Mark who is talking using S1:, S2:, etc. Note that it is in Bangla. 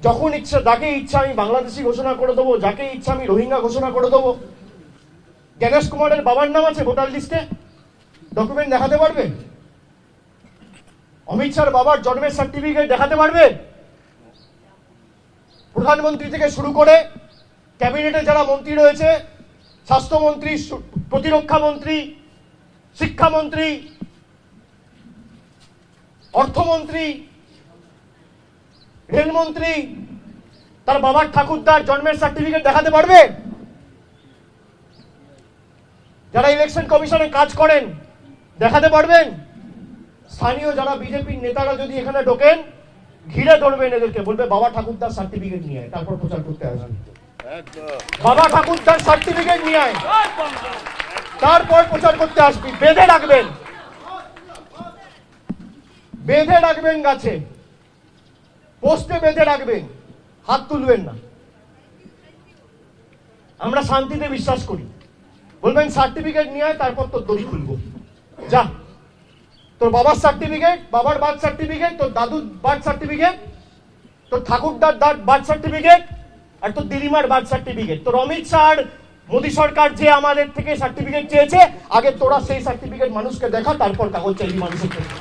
S1: যখন ইচ্ছা, যাকে ইচ্ছা আমি বাংলাদেশি ঘোষণা করে দেবো, যাকে ইচ্ছা আমি রোহিঙ্গা ঘোষণা করে দেবো। জ্ঞানেশ কুমারের বাবার নাম আছে ভোটার লিস্টে, ডকুমেন্ট দেখাতে পারবে? অমিত শাহর বাবার জন্মের সার্টিফিকেট দেখাতে পারবে? প্রধানমন্ত্রী থেকে শুরু করে ক্যাবিনেটে যারা মন্ত্রী রয়েছে, স্বাস্থ্যমন্ত্রী, প্রতিরক্ষা মন্ত্রী, শিক্ষামন্ত্রী, অর্থমন্ত্রী, রেলমন্ত্রী, তার বাবার ঠাকুরদার জন্মের সার্টিফিকেট দেখাতে পারবে? যারা ইলেকশন কমিশনে কাজ করেন দেখাতে পারবেন? স্থানীয় যারা বিজেপির নেতারা যদি এখানে ঢোকেন, ঘিরে ধরবেন এদেরকে, বলবে বাবা ঠাকুরদার সার্টিফিকেট নিয়ে আয়, তারপর প্রচার করতে আসবেন। বাবা ঠাকুরদার সার্টিফিকেট নিয়ে আয়, তারপর প্রচার করতে আসবি। বেঁধে রাখবেন, বেঁধে রাখবেন গাছে, পোস্টে বেঁধে রাখবেন, হাত তুলবেন না। আমরা শান্তিতে বিশ্বাস করি। বলবেন সার্টিফিকেট নিয়ে আয়, তারপর তোর দড়ি খুলবো। যা, তোর বাবার সার্টিফিকেট, বাবার বার্থ সার্টিফিকেট, তোর দাদুর বার্থ সার্টিফিকেট, তোর ঠাকুরদার বার্থ সার্টিফিকেট, আর তোর দিদিমার বার্থ সার্টিফিকেট। তোর অমিত শাহ, মোদী সরকার যে আমাদের থেকে সার্টিফিকেট চেয়েছে, আগে তোরা সেই সার্টিফিকেট মানুষকে দেখা, তারপর কাগজ চাইবি মানুষের থেকে।